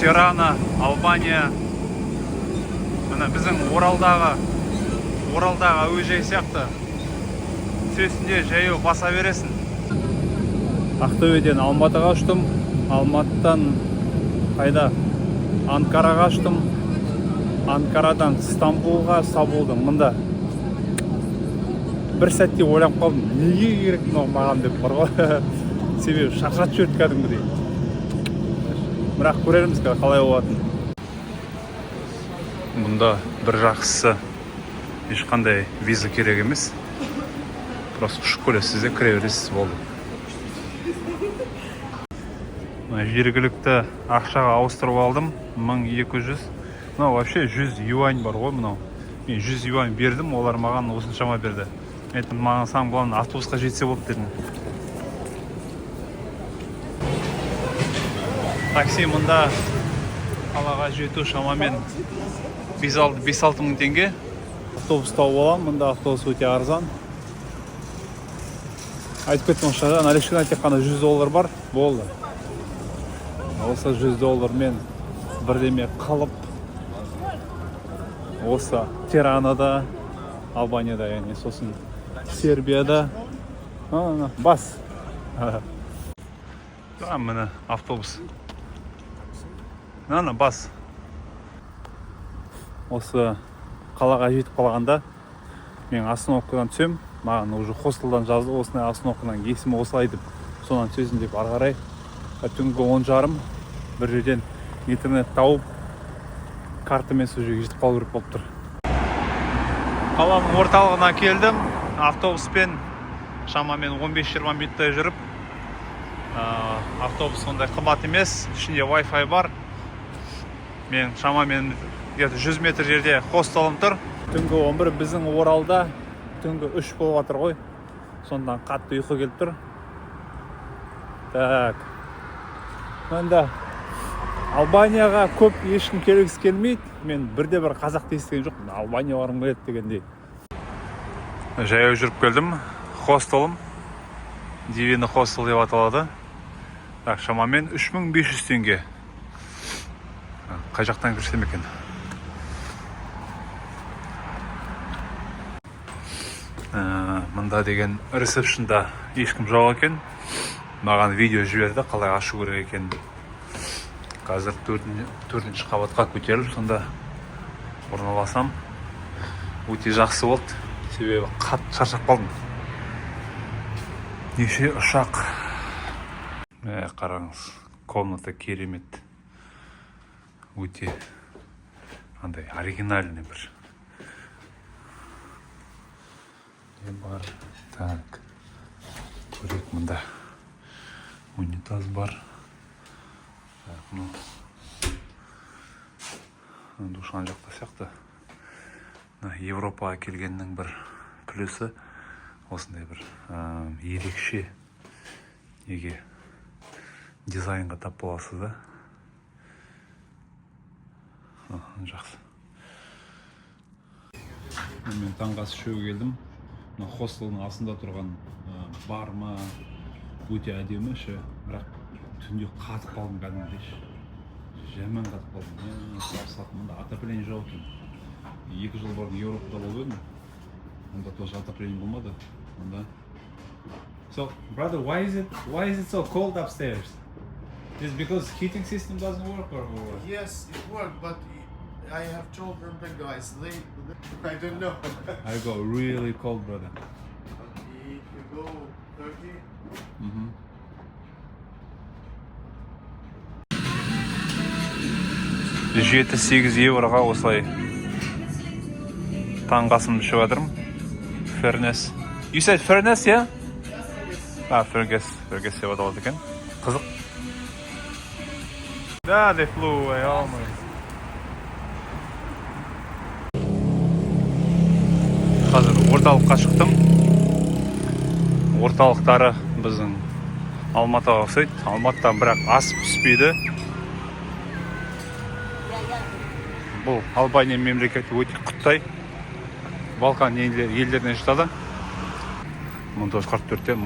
Тирана, Албания. Мына біздің Оралдағы әуежай сияқты. Сөзінде жаяу баса бересің. Ақтөбеден Алматыға ұштым. Алматыдан Анкараға ұштым. Анкарадан Стамбулға болдым. Мында бір сәтте ойлап қалдым, неге керек маған деп бар ғой. Себебі шаршатып жіберді кәдімгідей. Бірақ көрерміз қалай болатынын. Мұнда бір жақсысы ешқандай виза керек емес. Просто ұшып көресіз де кіре бересіз, болды. Жергілікті ақшаға ауыстырып алдым. 1200. Мынау вообще 100 юань бар ғой мынау. Мен 100 юань бердім, олар маған осыншама берді. Айтым, маған саң болған автобусқа жетсе болды дедім. Такси мұнда қалаға жету шамамен 5-6 мың теңге. Автобус тауып аламын, мұнда автобус өте арзан. Айтып кеттім ұшада, наличкада тек қана $100 бар, болды. Осы $100 мен бірдеме қалып, осы Тиранада, Албанияда, яғни сосын Сербияда. Бас. Міне автобус. Бас. Осы қалаға жетіп қалғанда мен остановкадан түсем. Маған уже хостелдан жазды, осындай остановкадан есімі осылай деп. Сонан сөзін деп ары қарай түнгі 10:30 бір жерден интернет тауып картамен сол жерге жетіп қалу керек болып тұр. Қаланың орталығына келдім. Автобуспен шамамен 15-20 минуттай жүріп, автобус сондай қымбат емес, ішінде Wi-Fi бар. Мен шамамен 100 метр жерде хостелім тұр. Түнгі 11 біздің Оралда түнгі 3 болып жатыр ғой. Сондан қатты ұйқы келіп тұр. Так. Мында Албанияға көп ешкім келгісі келмейді. Мен бірде-бір қазақты естіген жоқ. Албания барғым келеді дегендей. Жаяу жүріп келдім. Хостелім. Дивина хостел деп аталады. Так, шамамен 3500 теңге. Қай жақтан кірсем екен? Мында деген ресепшнда ешкім жоқ екен. Маған видео жіберді, қалай ашу керек екен. Қазір 4-ші қабатқа көтеріліп, сонда орналасам. Өте жақсы болды. Себебі қатты шаршап қалдым. Неше ұшақ. Қараңыз, комната керемет. Өте андай оригинальный бір. Бар. Так. Көрек мұнда. Унитаз бар. Душан жақта сияқты. Европаға келгеннің бір плюсы осындай бір ерекше неге дизайнға тап боласыз да. Жақсы. Мен таңғы ас ішуге келдім. Хостелдің астында тұрған бар ма, өте әдемі ше, бірақ түнде қатып қалдым кәдімгідей. Жаман қатып қалдым. Мұнда отопление жоқ екен. 2 жыл бұрын Европада болып едім. Мұнда тоже отопление болмады. So, brother, why is it so cold upstairs? Is it because heating system doesn't work or what? Yes, it works, but I have children, big guys. I don't know. I go really cold, brother. If you go Turkey. €7-8 осылай таңғы асымды ішіп жатырмын. Furnace. You said Furnace, yeah? Fergus деп аталады екен. Қызық. Да, they flew away, oh my. Қазір орталыққа шықтым. Орталықтары біздің Алматыға ұқсайды. Алматыдан бірақ асып түспейді. Бұл Албания мемлекеті өте құттай. Балқан елдерінен жатады. 1944-тен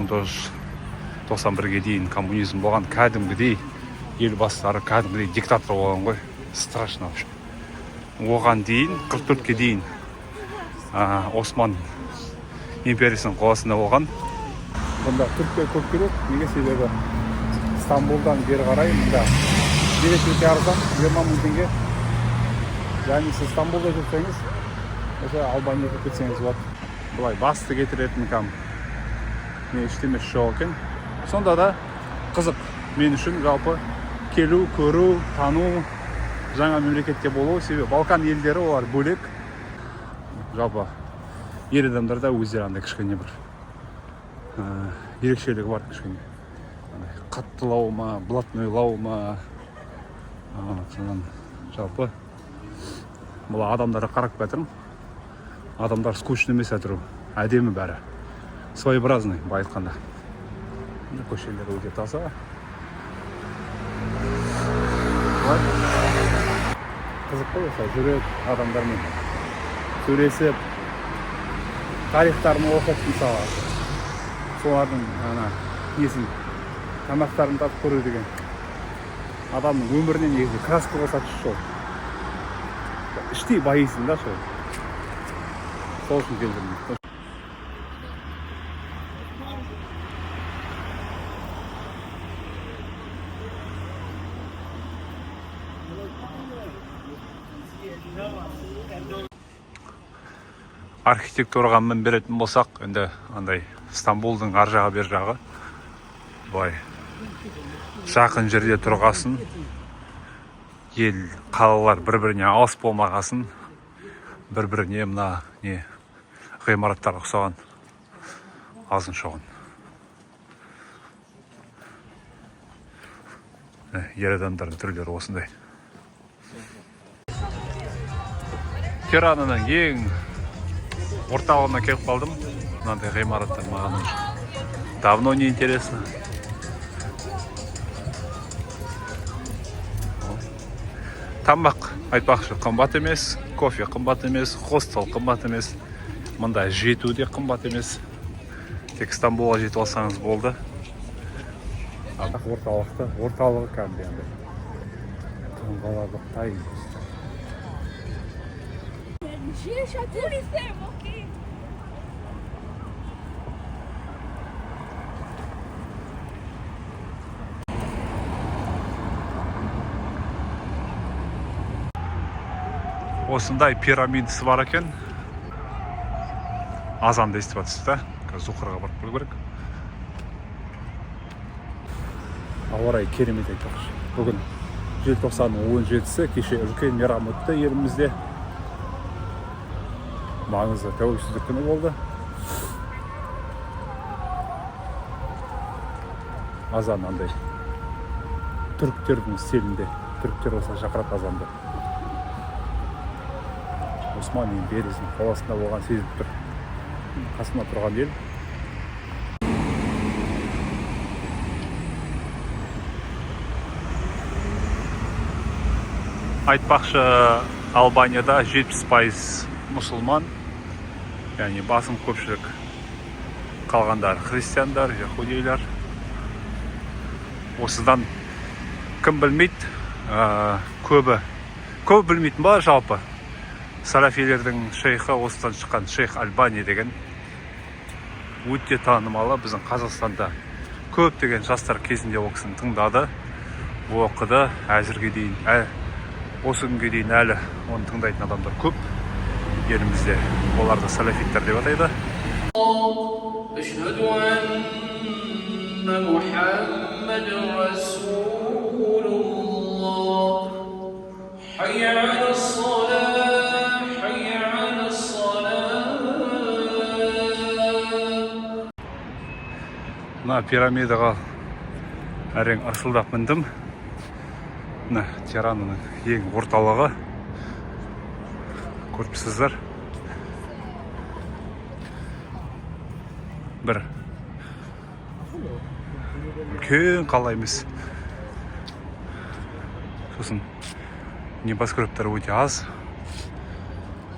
1991-ге дейін коммунизм болған, кәдімгідей ел бастары кәдімгідей диктатор болған ғой. Страшно вообще. Оған дейін 44-ке дейін Осман империясының қоластында болған. Бұнда Түркия көп керек. Неге себебі Стамбулдан бері қарай мұнда билет өте арзан, 20 мың теңге. Яғни сіз Стамбулда жүрсеңіз, осы Албанияға кетсеңіз болады. Бұлай басты кетіретін кәм не іштемес жоқ екен. Сонда да қызық мен үшін жалпы келу, көру, тану, жаңа мемлекетте болу. Себебі Балкан елдері олар бөлек. Жалпы ер адамдарда өздері андай кішкене бір ерекшелігі бар кішкене. Қаттылау ма, блатнойлау ма. Жалпы бұл адамдарға қарап бәтірім. Адамдар скучный емес әтіру. Әдемі бәрі. Своеобразный, байытқанда. Көшелер өте таза. Қызық қой осылай жүреді адамдармен. Сөйлесіп, тарихтарын оқып, мысалы, солардың несін, тамақтарын татып көру деген. Адамның өмірінен негізі краска қосатын сол. Іштей байысын да сол. Сол үшін келдім. Архитектураға мән беретін болсақ, енді андай Стамбулдың ар жағы бер жағы былай жақын жерде тұрғасын, ел қалалар бір-біріне алыс болмағасын, бір-біріне мына не ғимараттарға ұқсаған азын шоғын. Ер адамдардың түрлері осындай. Тирананың ең орталығына келіп қалдым. Мынандай ғимараттар маған давно не интересно. Тамақ айтпақшы қымбат емес, кофе қымбат емес, хостел қымбат емес. Мұнда жету де қымбат емес. Тек Стамбулға жетіп алсаңыз болды. Орталығы кәдімгі. Тұңғаларды тайын. Осындай пирамидасы бар екен. Азанды естіп жатсыз да. Зухраға барып көру керек. Ауа райы керемет айтпақшы. Бүгін желтоқсанның 17-сі, кеше үлкен мейрам өтті елімізде. Маңызды тәуелсіздік күні болды. Азан андай түріктердің стилінде. Түріктер осылай шақырады азанды. Осман империясының қаласында болған сезіліп тұр. Қасында тұрған ел. Айтпақшы, Албанияда 70% мұсылман, яғни басым көпшілік. Қалғандар христиандар, яхудейлер. Осыдан кім білмейді, көбі білмейтін ба жалпы. Сарафилердің шейхі осыдан шыққан шейх Альбани деген өте танымалы. Біздің Қазақстанда көп деген жастар кезінде ол кісіні тыңдады, оқыды. Әзірге дейін, осы күнге дейін әлі оны тыңдайтын адамдар көп елімізде. Оларды салафиттер деп атайды. Мына пирамидаға әрең асылдап міндім. Мына Тирананың ең орталығы. Көріпсіздер. Бір үлкен қала емес. Сосын небоскрептер өте аз.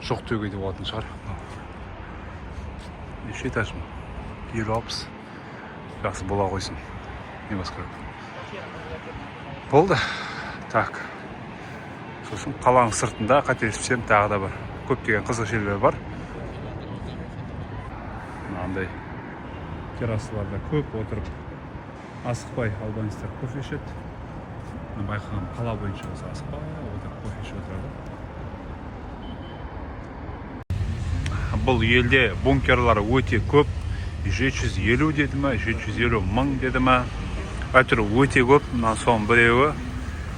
Жоқ деуге де болатын шығар. Неше этажым? 50-60. Жақсы бола қойсын. Небоскреп. Болды. Так. Сосын қаланың сыртында қателеспесем тағы да бар. Көптеген қызық жерлер бар. Мынандай террасаларда көп отырып асықпай албанецтер кофе ішеді. Байқағам қала бойынша асықпай отырып кофе ішіп отырады. Бұл елде бункерлар өте көп. 750 деді ма, 750 мың деді ма. Әйтеуір өте көп. Соның біреуі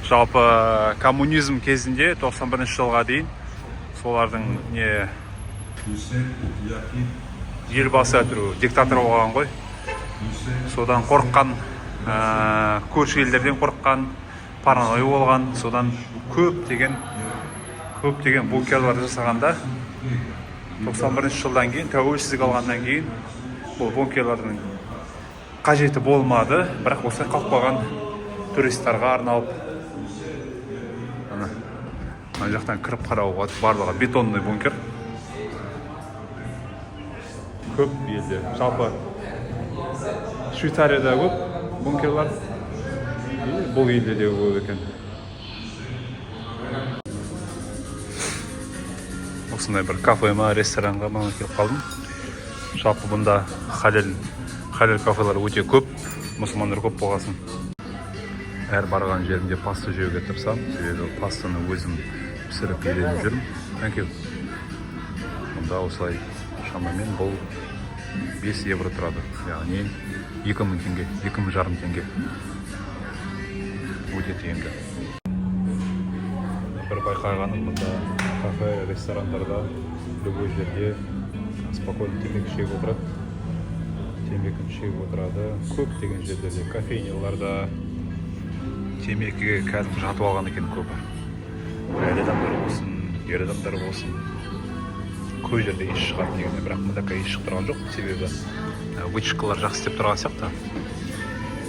жалпы коммунизм кезінде 91 жылға дейін солардың елбасы әйтеуір диктатор болған ғой. Содан қорыққан, көрші елдерден қорыққан, параноя болған, содан көптеген бункерлар жасағанда 91 жылдан кейін, тәуелсіздік алғаннан кейін бұл бункерлардың қажеті болмады, бірақ осылай қалып қалған туристарға арналып. Мына жақтан кіріп қарауға барлығы бетонный бункер. Көп елде. Жалпы Швейцарияда көп бункерлар. Бұл елде де көп екен. Осындай бір кафе-ма, ресторанға маған келіп қалдым. Жалпы бұнда халел кафелар өте көп, мұсылмандар көп болғасын. Әр барған жерімде паста жеуге тырысам, себебі пастаны өзім пісіріп үйреніп жүрмін. Thank you. Мұнда осылай шамамен бұл 5 евро тұрады, яғни 2000 теңге, 2500 теңге. Өте тиімді. Бір байқағаным, мұнда кафе, ресторандарда, любой жерде спокойно темекі шегіп отырады. Темекіні шегіп отырады. Көптеген жерлерде, кофейняларда темекіге кәдімгі жатып алған екен көбі. Әйел адамдар болсын, ер адамдар болсын. Көп жерде иіс шығады дегенде, бірақ мұнда иіс шығып тұрған жоқ, себебі вытяжкалар жақсы істеп тұрған сияқты.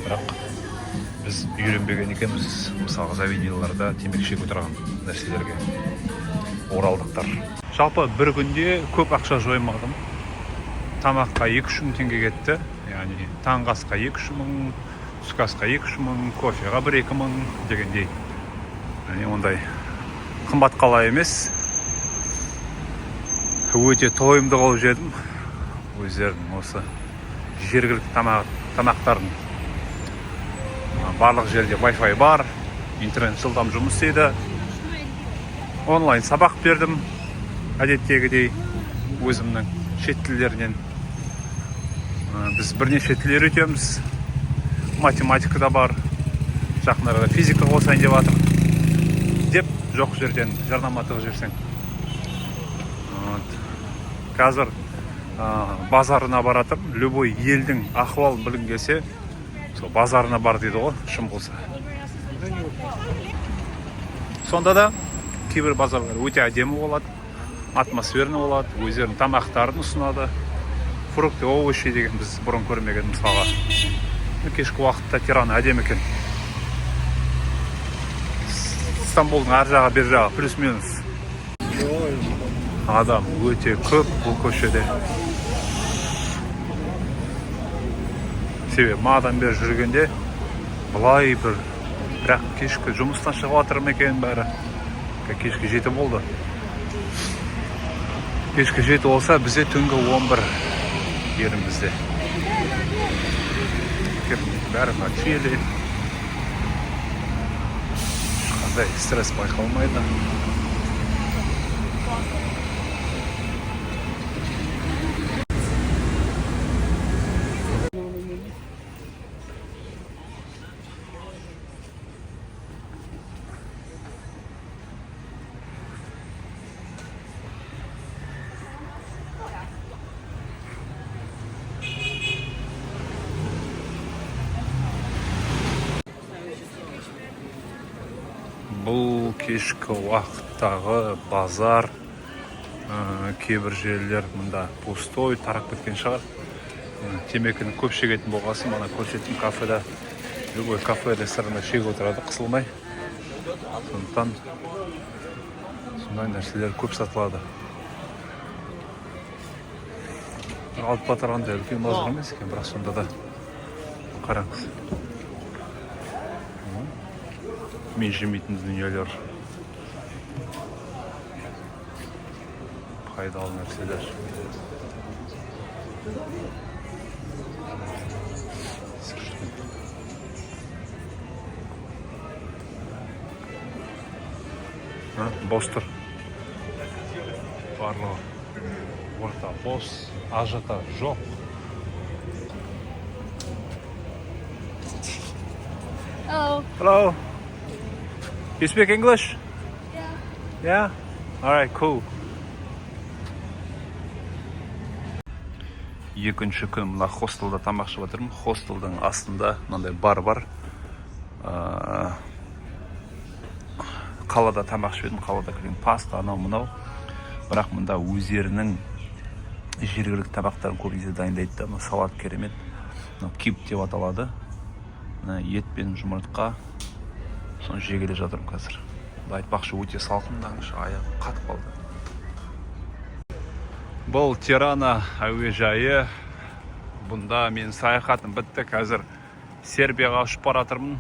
Бірақ біз үйренбеген екенбіз, мысалы заведенияларда темекі шегіп отырған нәрселерге. Оралдықтар. Жалпы бір күнде көп ақша жоймадым. Тамаққа 2-3 мың теңге кетті. Яғни таңғы асқа 2-3 мың, түскі асқа 2-3 мың, кофеға 1-2 мың дегендей. Яғни ондай қымбат қала емес. Өте тойымды қылып жедім. Өздерінің осы жергілікті тамақтарын. Барлық жерде Wi-Fi бар, интернет жылдам жұмыс істейді. Онлайн сабақ бердім. Әдеттегідей өзімнің шет тілдерінен. Біз бірнеше тіл үйретеміз. Математика да бар. Жақын арада физика қосайын деп жатыр. Деп жоқ жерден жарнама тығып жіберсең. Қазір базарына баратыр. Любой елдің ахуалын білгің келсе, сол базарына бар дейді ғой, шын болса. Сонда да кейбір базарлар өте әдемі болады, атмосферный болады, өздерінің тамақтарын ұсынады. Фрукты, овощи деген біз бұрын көрмеген мысалға. Кешкі уақытта Тирана әдемі екен. Стамбулдың ар жағы, бер жағы, плюс-минус. Адам өте көп бұл көшеде. Себебі мадан бер жүргенде бұлай бірақ кешкі жұмыстан шығып жатыр ма екен бәрі. Кешкі 7 болды. Кешкі 7 болса, бізде түнгі 11 елімізде. Бәрі начелі. Қандай стресс байқалмайды. Бұл кешкі уақыттағы базар, кейбір жерлер мұнда пустой, тарап кеткен шығар. Темекіні көп шегетін болғасын, мана көрсетім кафеда, любой кафе, ресторанда шегіп отырады, қысылмай. Сондықтан сондай нәрселер көп сатылады. Алып батырғанда үлкен базар емес екен, бірақ сонда да қараңыз. мен жемейтін дүниелер, пайдалы нәрселер. Бос тұр. Барлығы орта бос, ажыта жоқ. Hello. Hello. You speak English? Yeah. Yeah? Alright, cool. Екінші күн мына хостелда тамақ ішіп отырмын. Хостелдің астында мынандай бар. Қалада тамақ ішіп едім. Қалада кірген паста, анау мынау. Бірақ мұнда өздерінің жергілікті тамақтарын көбінесе дайындайды да. Салат керемет. Кип деп аталады. Ет пен жұмыртқа. Соны жегеле жатырмын қазір. Айтпақшы өте салқын, аяқ қатып қалды. Бұл Тирана әуежайы. Бұнда мен саяхатым бітті. Қазір Сербияға ұшып баратырмын.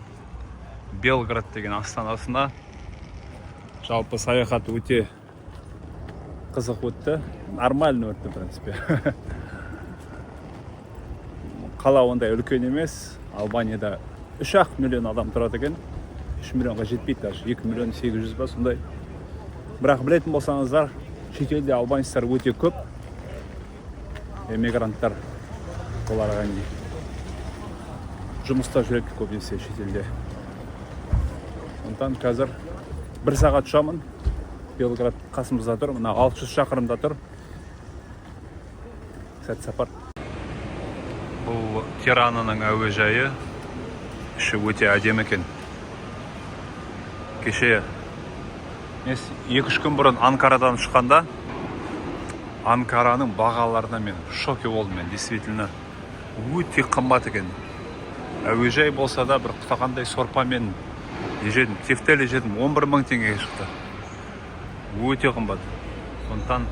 Белград деген астанасына. Жалпы саяхат өте қызық өтті. Нормально өтті, в принципе. Қала ондай үлкен емес. Албанияда 3 миллион адам тұрады екен. 3 миллионға жетпейді даже. 2 миллион 800 ба сондай. Бірақ білетін болсаңыздар, шетелде албанецтер өте көп. Эмигранттар оларға жұмыста жүреді көбінесе шетелде. Онтан қазір 1 сағат ұшамын. Белград қасымызда тұр. Мына 600 шақырымда тұр. Сәт сапар. Бұл Тирананың әуежайы. Іші өте әдемі екен. Кеше 2-3 күн бұрын Анкарадан шыққанда, Анкараның бағаларына мен шоке болдым. Мен действительно өте қымбат екен. Әуежай болса да бір құтақандай сорпамен ежедім, тефтелі жедім, 11 000 теңгеге шықты. Өте қымбат. Сондықтан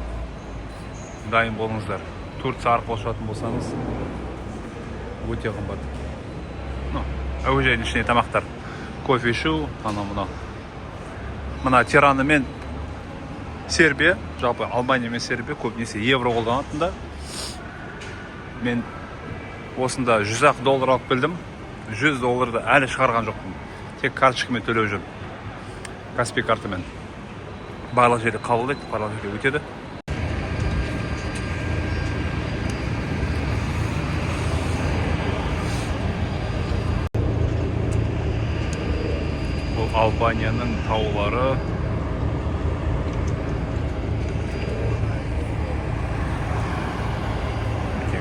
дайын болыңыздар. Турция арқылы ұшатын болсаңыз, өте қымбат. Әуежайдың ішіне тамақтар. Кофе ішу, анау-мынау. Мына Тирана мен Сербия, жалпы Албания мен Сербия көбінесе евро қолданатында. Мен осында $100 алып келдім. $100 әлі шығарған жоқпын. Тек карточкамен төлеп жүрмін. Каспий картамен. Барлық жерде қабылдайды, барлық жерде өтеді. Бұл Албанияның таулары.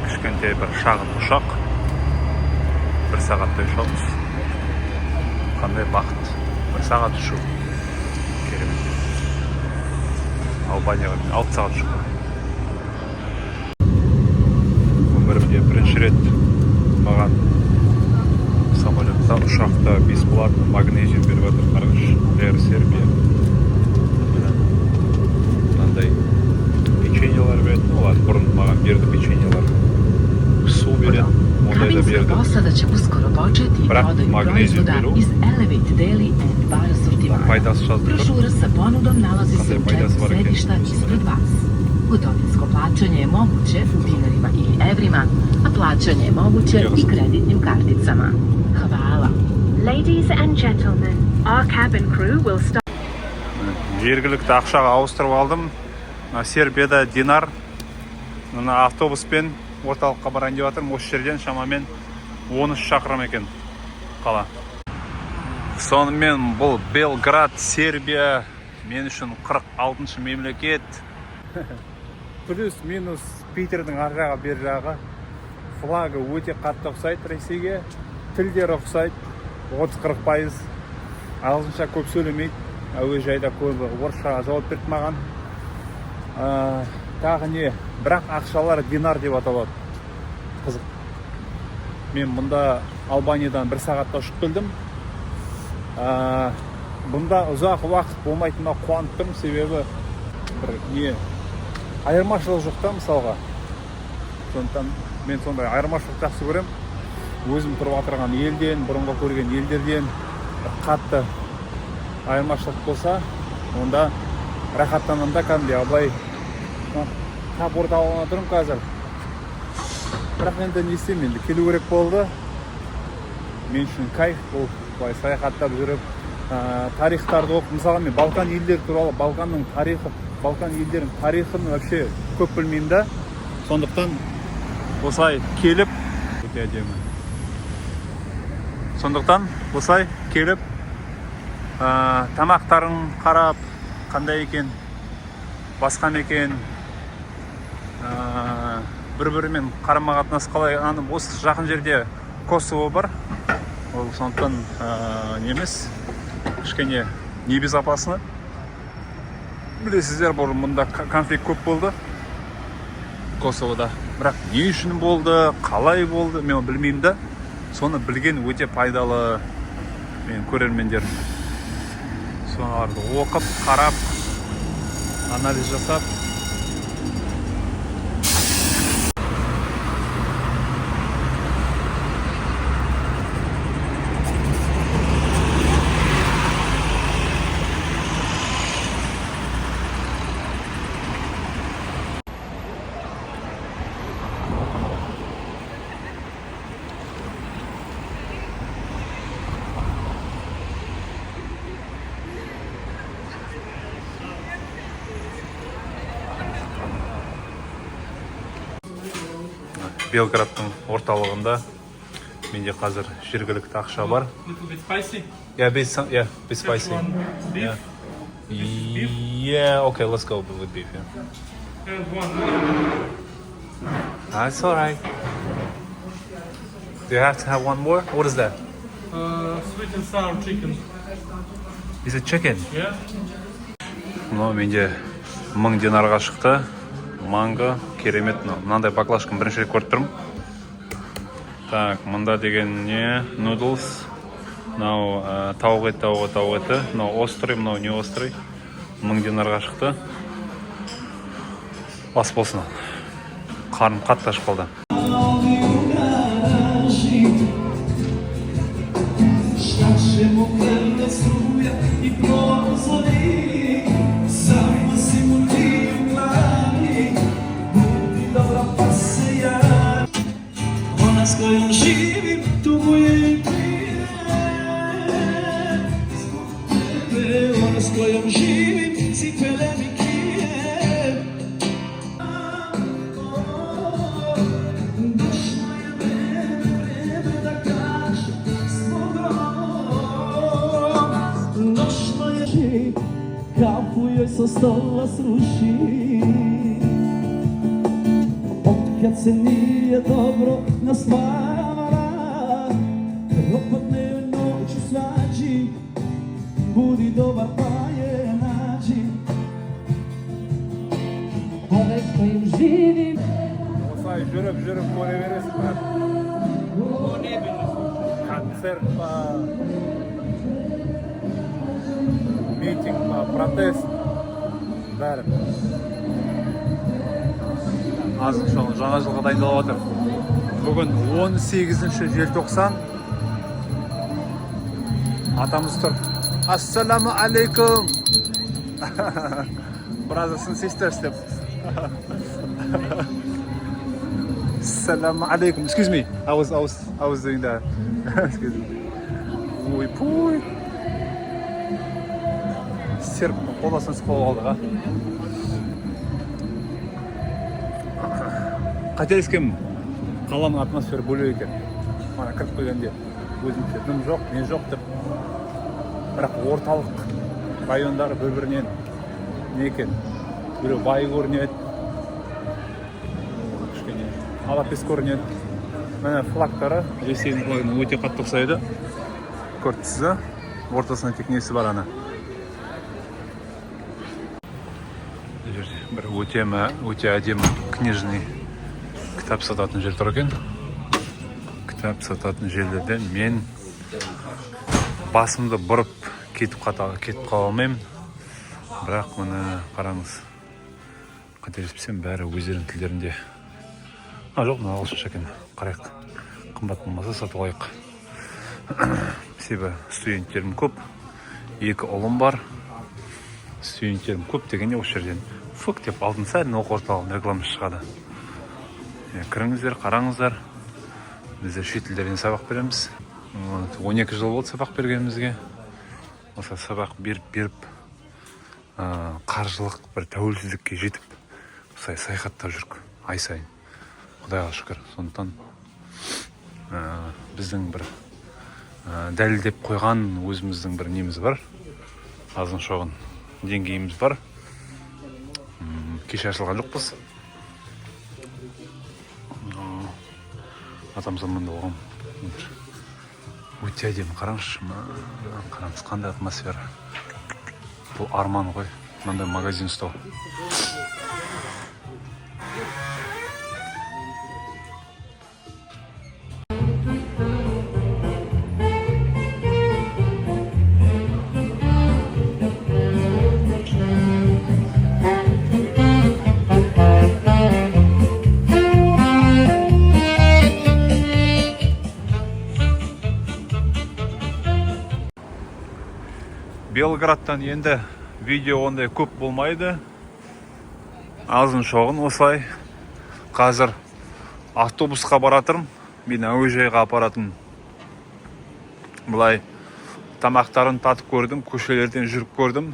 Кішкентай бір шағын ұшақ. 1 сағаттай ұшамыз. Қандай бақыт. 1 сағат ұшу. Керемет. Албанияға 6 сағат ұшу. Өмірімде бірінші рет маған самолетта, ұшақта бесплатно магнезиум беріп жатыр. Қарғыш, Air Serbia. Мынандай печеньелар береді. Олар бұрын маған берді печеньелар. Су береді. Kabin se glasa da će uskoro početi prodaju proizvoda iz Elevate Deli and Bar asortimana. Brošura sa ponudom nalazi se u džepu središta ispred vas. Gotovinsko plaćanje je moguće u dinarima ili evrima, a plaćanje je moguće i kreditnim karticama. Hvala. Ladies and gentlemen, our cabin crew will start. Жергілікті ақшаға ауыстырып алдым. Сербияда динар. Автобуспен орталыққа барайын деп жатырмын. Осы жерден шамамен 13 шақырым екен қала. Сонымен бұл Белград, Сербия мен үшін 46-шы мемлекет. Плюс-минус Питердің ар жағы бер жағы. Флагы өте қатты ұқсайды Ресейге. Тілдері ұқсайды. 30-40%. Ағылшынша көп сөйлемейді. Әуежайда көбі орысшаға жауап берді маған. Тағы не, бірақ ақшалар динар деп аталады. Қызық. Мен мұнда Албаниядан 1 сағатта ұшып келдім. Бұнда ұзақ уақыт болмайтынына қуанып тұрмын, себебі бір не айырмашылық жоқ та мысалға. Сондықтан мен сондай айырмашылық жақсы көремін. Өзім тұрып отырған елден, бұрынғы көрген елдерден қатты айырмашылық болса, онда рахаттанамын да кәдімгідей абылай тап орталығына тұрмын қазір. Бірақ енді не істеймін, енді келу керек болды. Мен үшін кайф бұл, былай саяхаттап жүріп, тарихтарды оқып, мысалы мен Балқан елдері туралы, Балқанның тарихы, Балқан елдерінің тарихын вообще көп білмеймін да. Сондықтан осылай келіп, өте әдемі. Сондықтан осылай келіп, тамақтарын қарап, қандай екен, басқа мекен, бір-бірімен қарама-қатынас қалай. Осы жақын жерде Косово бар. Ол сондықтан немес, кішкене небезопасно. Білесіздер, бұл мұнда конфликт көп болды Косовода. Бірақ не үшін болды, қалай болды, мен білмеймін да. Соны білген өте пайдалы мен көрермендер. Соналарды оқып, қарап, анализ жасап. Белградтың орталығында менде қазір жергілікті ақша бар. Little bit spicy. Yeah, bit spicy. Beef. Yeah, okay, let's go with beef. Yeah. And one. That's all right. Do you have to have one more? What is that? Sweet and sour chicken. Is it chicken? Yeah. Ну, менде 1000 динарға шықты. Манго, керемет. Мынандай баклажканы бірінші рет көріп тұрмын. Так, мында деген не? Noodles. Мынау тауық еті. Мынау острый, мынау не острый. 1000 динарға шықты. Бас болсын. Қарным қатты ашып қалды. Skoją żywim, tu moje Ona skoją żywim, si pele mi kijem Došla je vreme da kažem s Bogom Došla je kafu joj sa stola sruši Kad se nije dobro naspavala Propadne joj noć u svađi Budi dobar pa je nađi Onaj s kojim živim Осылай жүріп көре бересіз, бірақ концерт па, митинг па, протест бәрі. Азық шоң жаңа жылға дайындалып отыр. Бүгін 18 желтоқсан. Атамыз тұр. Ассаламу алейкум. Brothers and sisters деп. Assalamu alaikum. Excuse me. I was doing that. Excuse me. Ой, пуй. Серп қоласын сықпау алдыға. Қателескем қаланың атмосфера бөлек екен. Мана кіріп қойғанда өзімше дым жоқ, мен жоқ деп. Бірақ орталық райондары бір-бірінен не екен? Біреу бай көрінеді. Кішкене алапес көрінеді. Міне флагтары Ресейдің флагына өте қатты ұқсайды. Көрдіңіз, ортасында тек несі бар ана. Бір өте әдемі книжный кітап сататын жер тұр екен. Кітап сататын жерлерден мен басымды бұрып кетіп қала алмаймын. Бірақ мұны қараңыз. Қателеспесем бәрі өздерінің тілдерінде. Жоқ, мына ағылшынша екен. Қарайық. Қымбат болмаса сатып алайық. Себебі студенттерім көп. Екі ұлым бар. Студенттерім көп дегенде осы жерден фук деп алтын сарин оқу орталығының рекламасы шығады. Кіріңіздер, қараңыздар. Біздер шет тілдерден сабақ береміз. 12 жыл болды сабақ бергенімізге. Осы сабақ беріп қаржылық бір тәуелсіздікке жетіп, осылай саяхаттап жүрік ай сайын. Құдайға шүкір. Сондықтан біздің бір дәлелдеп қойған өзіміздің бір неміз бар. Азын шоғын деңгейіміз бар. Кеш ашылған жоқпыз. Атам заманда болған. Өте әдемі, қараңызшы, қараңыз қандай атмосфера. Бұл арман ғой, мынандай магазин ұстау. Белградтан енді видео ондай көп болмайды. Азын шоғын осылай. Қазір автобусқа баратырым. Мен әуежайға апаратын. Бұлай тамақтарын татып көрдім, көшелерден жүріп көрдім.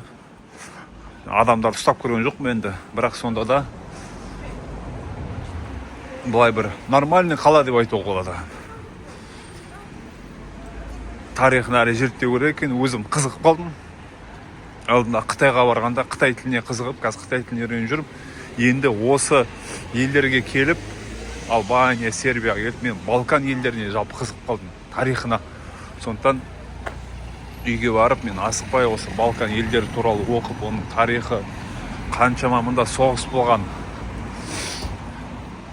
Адамдар ұстап көрген жоқ мен енді. Бірақ сонда да бұлай бір нормальный қала деп айтуға болады. Тарихын әлі зерттеу керек екен, өзім қызығып қалдым. Алдында Қытайға барғанда Қытай тіліне қызығып, қазір Қытай тіліне үйреніп жүріп, енді осы елдерге келіп, Албания, Сербияға келіп, мен Балкан елдеріне жалпы қызығып қалдым, тарихына. Сондықтан үйге барып, мен асықпай осы Балкан елдері туралы оқып, оның тарихы, қаншама мұнда соғыс болған,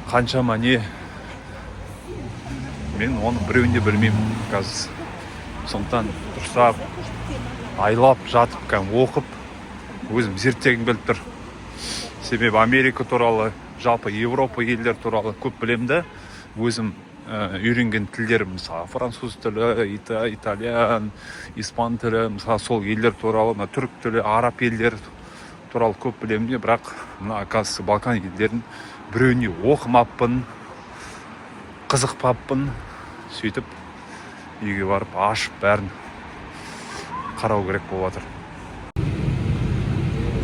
қаншама не, мен оның біреуін де білмеймін қазір. Сондықтан дұрыстап, айлап жатып, оқып, өзім зерттегім келіп тұр. Себебі Америка туралы, жалпы Европа елдер туралы көп білемді. Өзім үйренген тілдерім, мысалы, француз тілі, итальян, испан тілі, мысалы, сол елдер туралы, түрік тілі, араб елдер туралы көп білемді. Бірақ, оказывается, Балкан елдерін біреуіне оқымаппын, қызықпаппын. Сөйтіп, үйге барып, ашып бәрін қарау керек болып жатыр.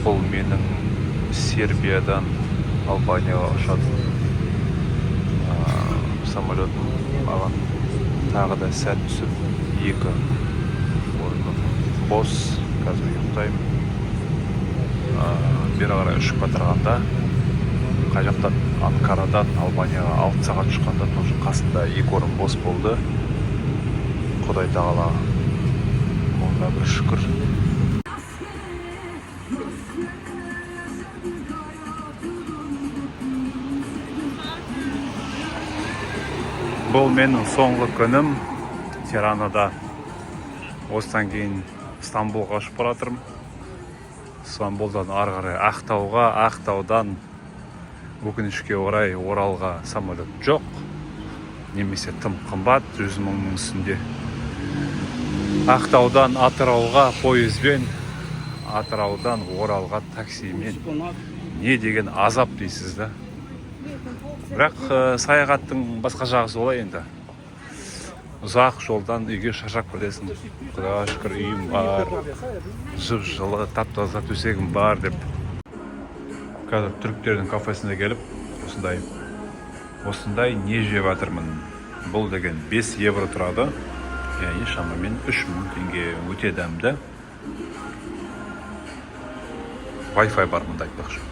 Бұл менің Сербиядан Албанияға ұшатын самолетім. Маған тағы да сәт түсіп, 2 орным бос, қазір ұйықтаймын. Бері қарай ұшып батырғанда, қай жақтан Анкарадан Албанияға 6 сағат ұшқанда, тоже қасында 2 орын бос болды. Құдай тағала онда бір шүкір. Бұл менің соңғы күнім Тиранада. Осыдан кейін Стамбулға ұшып баратырмын. Стамбулдан ары қарай Ақтауға, Ақтаудан өкінішке орай Оралға самолет жоқ. Немесе тым қымбат, 100 000-нің үстінде. Ақтаудан Атырауға пойызбен, Атыраудан Оралға таксимен. Не деген азап дейсіз да. Бірақ саяхаттың басқа жағы солай енді. Ұзақ жолдан үйге шаршап келесің. Құдайға шүкір үйім бар, жып-жылы, тап-таза төсегім бар деп. Қазір түріктердің кафесіне келіп, осындай не жеп жатырмын. Бұл деген 5 евро тұрады. Яғни шамамен 3000 теңге, өте дәмді. Wi-Fi бар мұнда айтпақшы.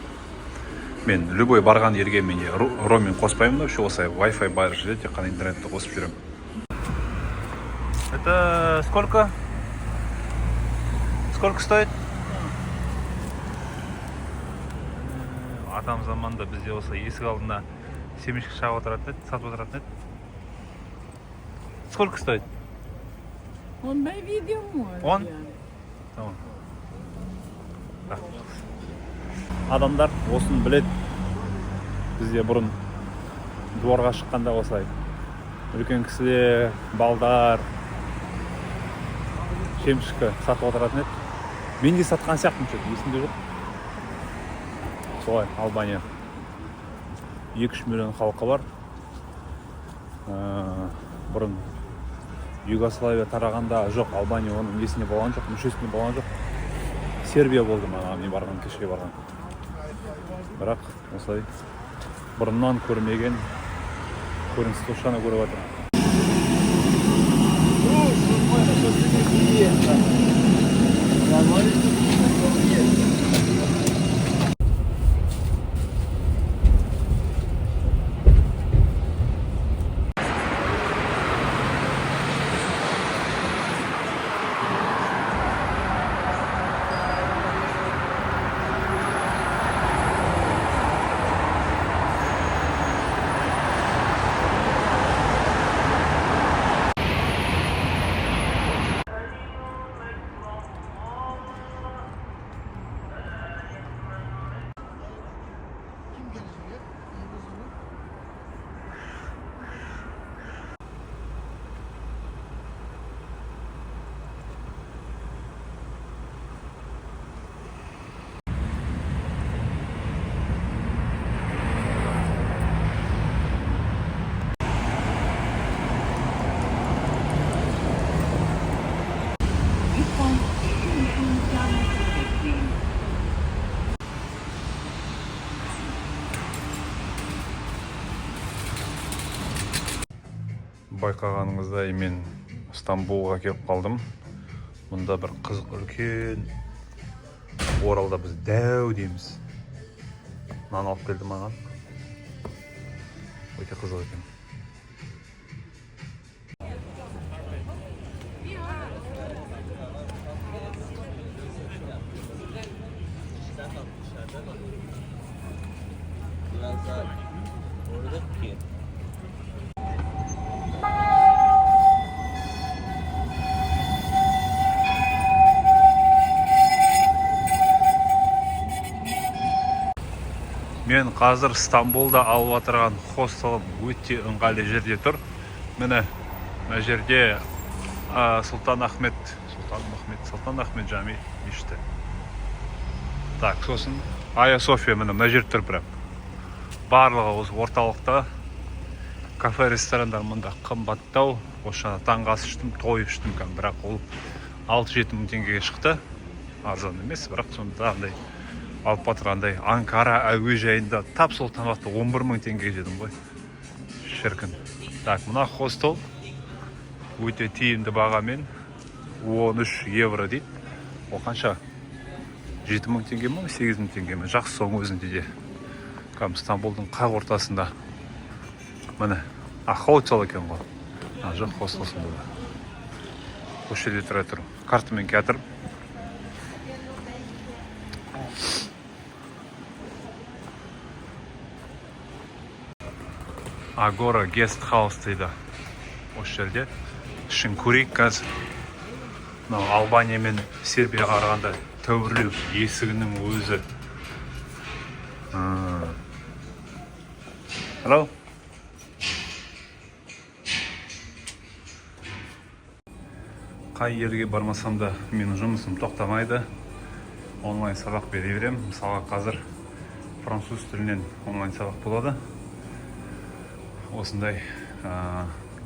Мен любой барған ерге мене роуминг қоспаймын, осылай Wi-Fi бар жерде тек қана интернетті қосып жүремін. Это сколько? Сколько стоит? Атам заманда бізде осы есік алдына семешкі шағып отыратын еді, сатып отыратын еді. Сколько стоит? Он на видео может. Он? Tamam. Адамдар осын білет. Бізде бұрын дворға шыққанда осылай. Үлкен кісілер, балдар, шемшкі сатып отыратын еді. Мен де сатқан сияқтымын, что-то есімде жоқ. Солай, Албания. 2-3 миллион халқы бар. Бұрын Югославия тарағанда жоқ, Албания оның несіне болған жоқ, мүшесіне болған жоқ. Сербия болды маған, мен барған, кешке барған. Бірақ осылай бұрыннан көрмеген көрініс тошаны көріп жатырмын. Байқағаныңыздай мен Стамбулға келіп қалдым. Мұнда бір қызық үлкен. Оралда біз дәу дейміз. Нан алып келді маған. Өте қызық екен. Мен қазір Стамбулда алып отырған хостелім өте ыңғайлы жерде тұр. Міне, мына жерде Сұлтан Ахмет жами мешіті. Так, сосын Айя София міне мына жерде тұр бірақ. Барлығы осы орталықта кафе ресторандар мұнда қымбаттау. Осы таңғы ас іштім, той іштім, бірақ ол 6-7 мың теңгеге шықты. Арзан емес, бірақ сонда андай алып батырғандай Анкара әуежайында тап сол тамақты 11 мың теңгеге жедім ғой. Шіркін. Так, мына хостел өте тиімді бағамен 13 евро дейді. Ол қанша? 7 мың теңге ме, 8 мың теңге ме? Жақсы соң өзінде де. Стамбулдың қақ ортасында. Міне, хостел екен ғой. Жоқ, хостел сонда да. Осы жерде тұра тұр. Картамен кетір. Агора гест хаус дейді. Осы жерде ішін көрейік қазір. Албания мен Сербия арағанда тәуірлеу есігінің өзі. Hello. Қай жерге бармасам да менің жұмысым тоқтамайды. Онлайн сабақ бере берем. Мысалға қазір француз тілінен онлайн сабақ болады. Осындай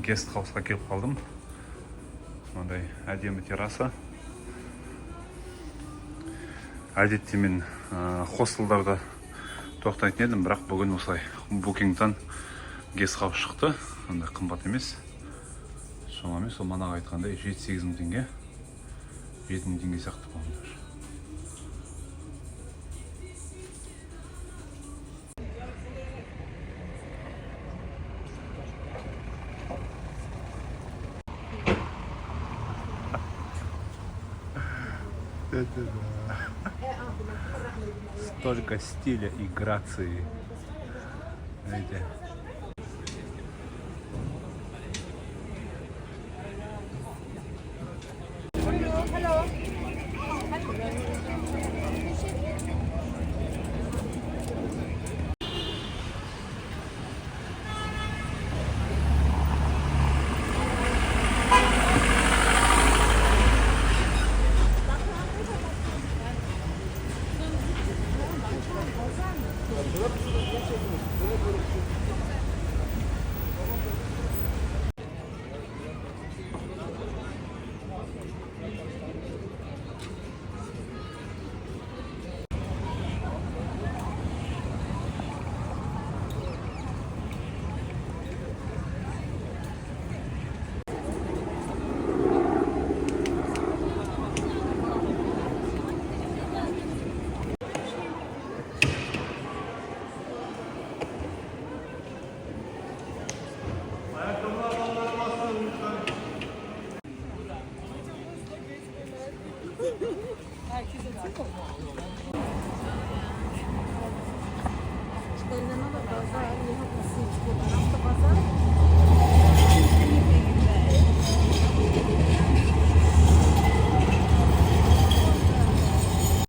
гест хаусқа келіп қалдым. Ондай әдемі терраса. Әдетте мен хостелдарда тоқтайтын едім, бірақ бүгін осылай букингтан гест хаус шықты. Ондай қымбат емес. Шамамен сол манағы айтқандай 7-8 мың теңге. 7 мың теңге сияқты болғандар. Столько стиля и грации. Знаете. Ellerine de pazar, yine nasıl hiç bu tarafta pazar.